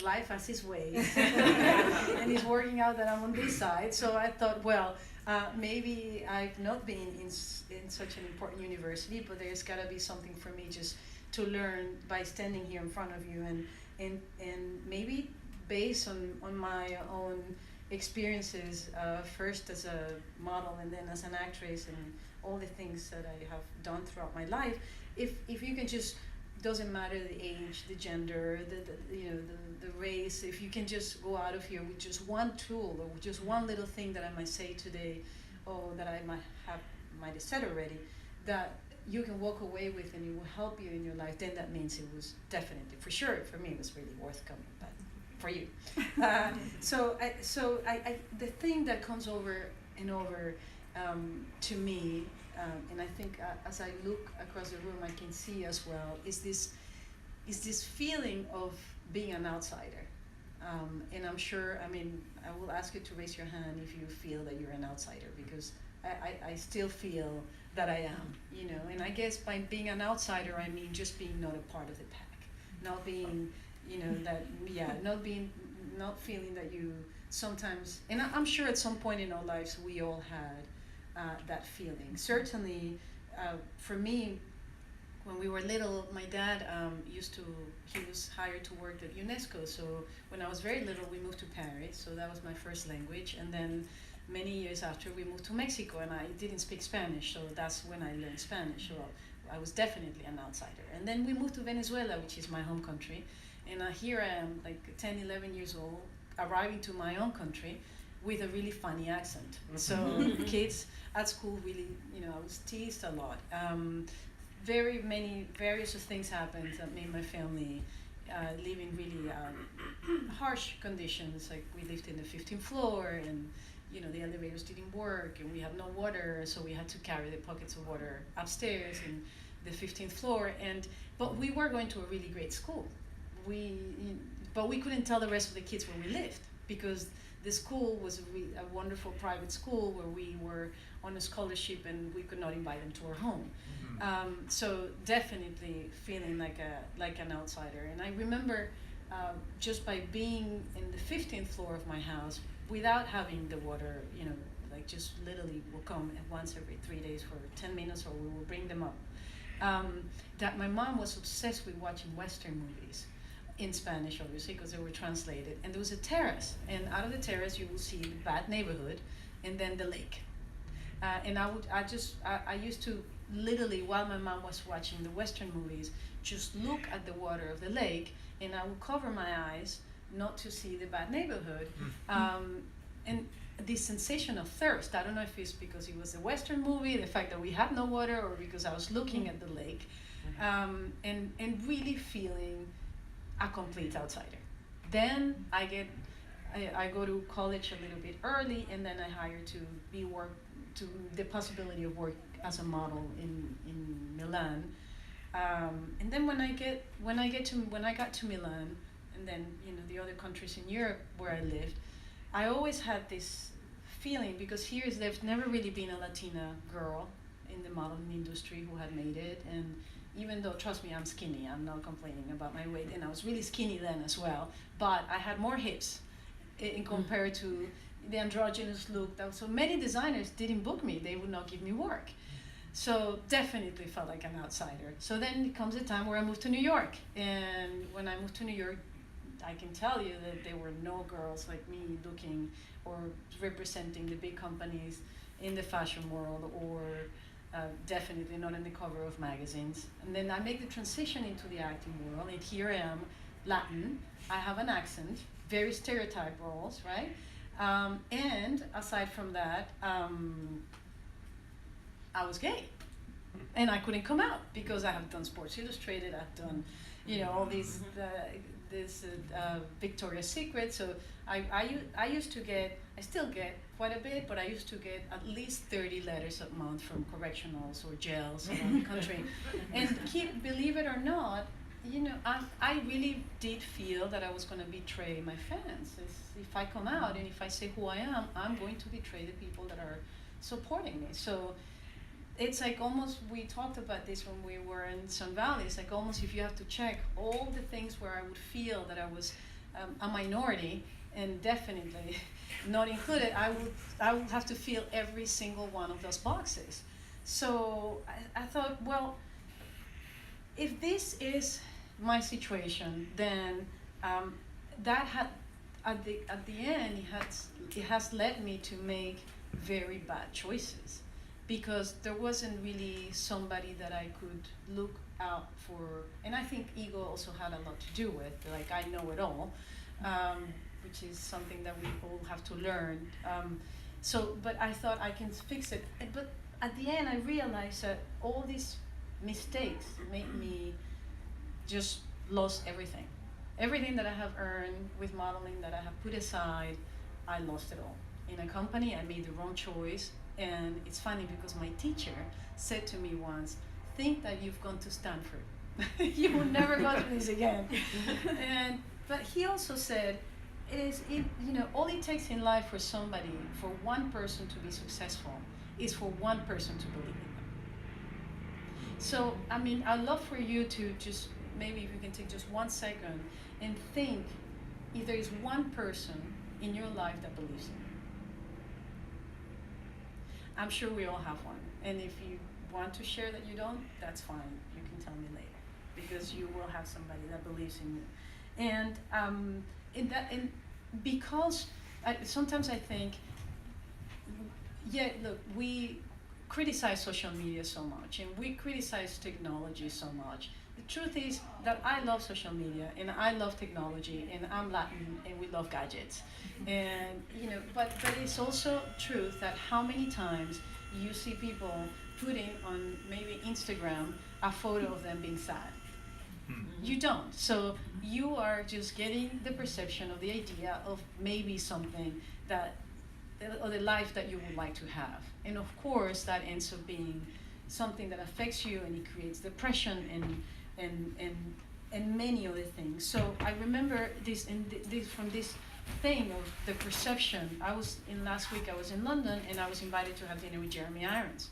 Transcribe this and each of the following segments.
life has its ways, and it's working out that I'm on this side. So I thought, well, maybe I've not been in such an important university, but there's got to be something for me just to learn by standing here in front of you, and maybe based on my own experiences, first as a model and then as an actress, and all the things that I have done throughout my life. If you can just, doesn't matter the age, the gender, the race, if you can just go out of here with just one tool or with just one little thing that I might say today, or that I might have said already, that you can walk away with and it will help you in your life, then that means it was definitely, for sure, for me, it was really worth coming. But for you, the thing that comes over and over to me, and I think as I look across the room, I can see as well, is this feeling of being an outsider. And I'm sure, I mean, I will ask you to raise your hand if you feel that you're an outsider, because I still feel that I am, and I guess by being an outsider, I mean just being not a part of the pack, not being, not feeling that you sometimes, and I'm sure at some point in our lives we all had that feeling. Certainly, for me, when we were little, my dad he was hired to work at UNESCO. So when I was very little, we moved to Paris. So that was my first language. And then many years after, we moved to Mexico, and I didn't speak Spanish. So that's when I learned Spanish. So I was definitely an outsider. And then we moved to Venezuela, which is my home country. And here I am, like 10, 11 years old, arriving to my own country with a really funny accent. So kids at school really, I was teased a lot. Very many various things happened that made my family live in really harsh conditions. Like we lived in the 15th floor, and the elevators didn't work, and we had no water, so we had to carry the buckets of water upstairs in the 15th floor. But we were going to a really great school. But we couldn't tell the rest of the kids where we lived, because the school was a wonderful private school where we were on a scholarship, and we could not invite them to our home. So definitely feeling like an outsider. And I remember just by being in the 15th floor of my house without having the water, like just literally will come once every 3 days for 10 minutes, or we will bring them up. That my mom was obsessed with watching Western movies in Spanish, obviously, because they were translated. And there was a terrace, and out of the terrace you will see the bad neighborhood, and then the lake. And I used to literally, while my mom was watching the Western movies, just look at the water of the lake, and I would cover my eyes not to see the bad neighborhood. And this sensation of thirst, I don't know if it's because it was a Western movie, the fact that we had no water, or because I was looking at the lake, and really feeling a complete outsider. Then I go to college a little bit early, and then I hire to the possibility of work as a model in Milan. And then when I got to Milan, and then the other countries in Europe where I lived, I always had this feeling, because there's never really been a Latina girl in the modeling industry who had made it. And even though, trust me, I'm skinny, I'm not complaining about my weight, and I was really skinny then as well, but I had more hips in compared to the androgynous look. So many designers didn't book me, they would not give me work. So definitely felt like an outsider. So then it comes a time where I moved to New York, and when I moved to New York, I can tell you that there were no girls like me looking or representing the big companies in the fashion world, or definitely not in the cover of magazines. And then I make the transition into the acting world, and here I am, Latin, I have an accent, very stereotyped roles, right? And aside from that, I was gay, and I couldn't come out because I have done Sports Illustrated, I've done, all these, Victoria's Secret. So I used to get, I still get quite a bit, but I used to get at least 30 letters a month from correctionals or jails around the country. And believe it or not, I really did feel that I was going to betray my fans. If I come out and if I say who I am, I'm going to betray the people that are supporting me. So it's like almost, we talked about this when we were in Sun Valley, it's like almost if you have to check all the things where I would feel that I was a minority, and definitely not included, I would have to fill every single one of those boxes. So I thought, well, if this is my situation, then that had at the end it has led me to make very bad choices, because there wasn't really somebody that I could look out for, and I think ego also had a lot to do with, like, I know it all, which is something that we all have to learn. But I thought I can fix it, but at the end I realized that all these mistakes made me just lost everything. Everything that I have earned with modeling, that I have put aside, I lost it all. In a company, I made the wrong choice. And it's funny because my teacher said to me once, think that you've gone to Stanford. You will never go to this again. But he also said, all it takes in life for somebody, for one person to be successful, is for one person to believe in them. So, I mean, I'd love for you to just, maybe if you can take just 1 second and think if there is one person in your life that believes in you. I'm sure we all have one. And if you want to share that you don't, that's fine. You can tell me later, because you will have somebody that believes in you. And because sometimes I think, look, we criticize social media so much, and we criticize technology so much. The truth is that I love social media, and I love technology, and I'm Latin, and we love gadgets. And but it's also truth that how many times you see people putting on maybe Instagram a photo of them being sad. You don't. So you are just getting the perception of the idea of maybe something or the life that you would like to have. And of course that ends up being something that affects you, and it creates depression and many other things. So I remember this from this thing of the perception. Last week I was in London, and I was invited to have dinner with Jeremy Irons.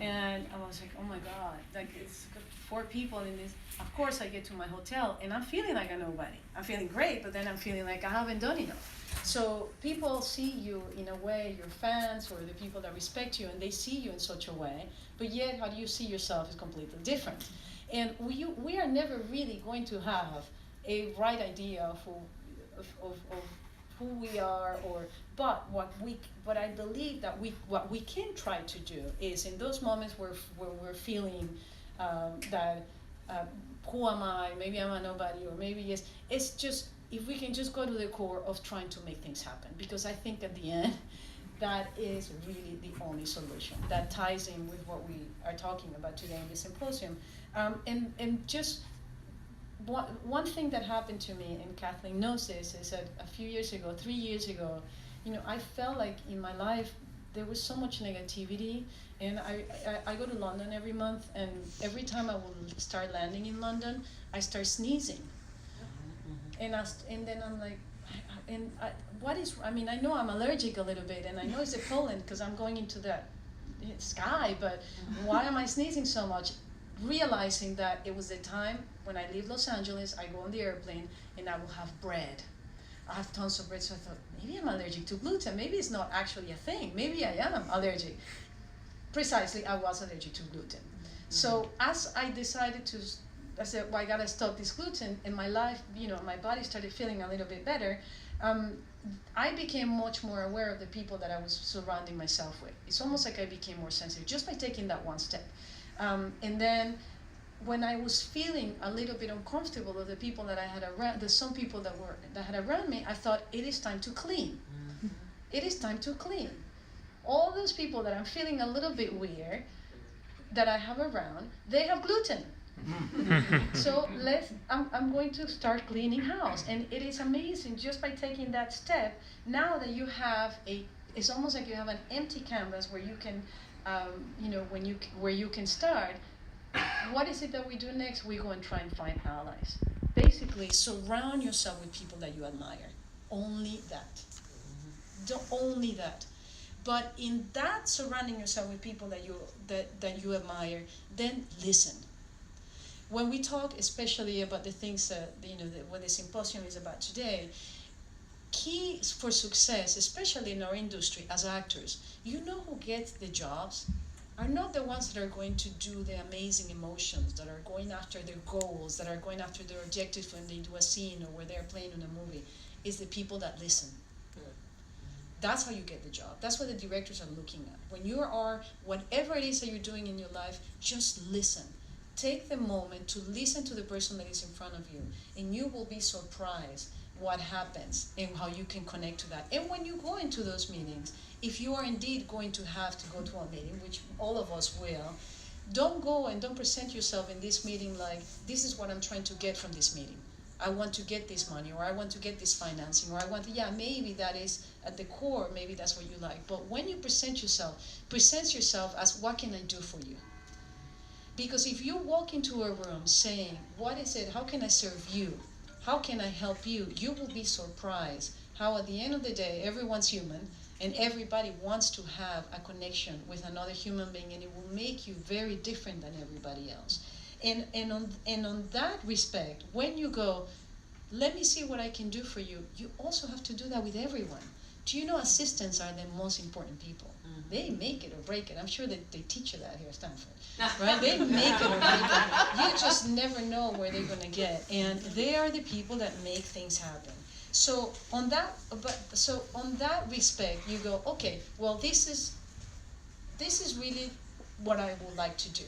And I was like, oh my God, like, it's 4 people in this. Of course I get to my hotel, and I'm feeling like a nobody. I'm feeling great, but then I'm feeling like I haven't done enough. So people see you in a way, your fans or the people that respect you, and they see you in such a way, but yet how do you see yourself is completely different. And we are never really going to have a right idea of who we are, but what I believe that what we can try to do is, in those moments where we're feeling that who am I? Maybe I'm a nobody, or maybe yes. It's just, if we can just go to the core of trying to make things happen, because I think at the end, that is really the only solution. That ties in with what we are talking about today in the symposium. And just one thing that happened to me, and Kathleen knows this, is that a few years ago, 3 years ago, I felt like in my life there was so much negativity. And I go to London every month, and every time I will start landing in London, I start sneezing. And then I'm like, I know I'm allergic a little bit, and I know it's the pollen because I'm going into that sky, but why am I sneezing so much? Realizing that it was the time when I leave Los Angeles, I go on the airplane, and I will have bread. I have tons of bread, so I thought, maybe I'm allergic to gluten. Maybe it's not actually a thing. Maybe I am allergic. Precisely, I was allergic to gluten. So as I decided I said, well, I gotta stop this gluten, and my life, my body started feeling a little bit better. I became much more aware of the people that I was surrounding myself with. It's almost like I became more sensitive just by taking that one step. And then when I was feeling a little bit uncomfortable with the people that I had around, there's some people that had around me, I thought, it is time to clean. It is time to clean. All those people that I'm feeling a little bit weird, that I have around, they have gluten. So I'm going to start cleaning house. And it is amazing, just by taking that step, now that you have it's almost like you have an empty canvas where you can, where you can start. What is it that we do next? We go and try and find allies. Basically, surround yourself with people that you admire. Only that. Only that. But in that surrounding yourself with people that you admire, then listen. when we talk especially about the things that, what the symposium is about today, key for success, especially in our industry as actors, who gets the jobs are not the ones that are going to do the amazing emotions, that are going after their goals, that are going after their objectives when they do a scene or where they're playing in a movie. Is the people that listen. That's how you get the job. That's what the directors are looking at. When you are, whatever it is that you're doing in your life, just listen. Take the moment to listen to the person that is in front of you, and you will be surprised what happens and how you can connect to that. And when you go into those meetings, if you are indeed going to have to go to a meeting, which all of us will, don't go and don't present yourself in this meeting like, this is what I'm trying to get from this meeting. I want to get this money, or I want to get this financing, or I want to, maybe that is at the core, maybe that's what you like. But when you present yourself as, what can I do for you? Because if you walk into a room saying, what is it, how can I serve you? How can I help you? You will be surprised how at the end of the day, everyone's human, and everybody wants to have a connection with another human being, and it will make you very different than everybody else. And on that respect, when you go, let me see what I can do for you, you also have to do that with everyone. Do you know assistants are the most important people? Mm-hmm. They make it or break it. I'm sure that they teach you that here at Stanford, right? They make it or break it. You just never know where they're going to get, and they are the people that make things happen. So on that respect, you go, okay, well, this is really what I would like to do.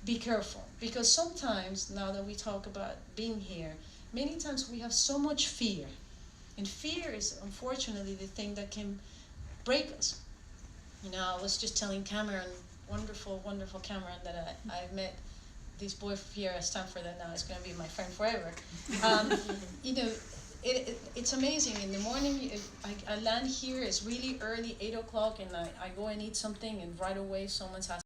Be careful, because sometimes, now that we talk about being here, many times we have so much fear. And fear is, unfortunately, the thing that can break us. I was just telling Cameron, wonderful, wonderful Cameron, that I met this boy here at Stanford that now is going to be my friend forever. It's amazing. In the morning, I land here, it's really early, 8 o'clock, and I go and eat something, and right away someone's asking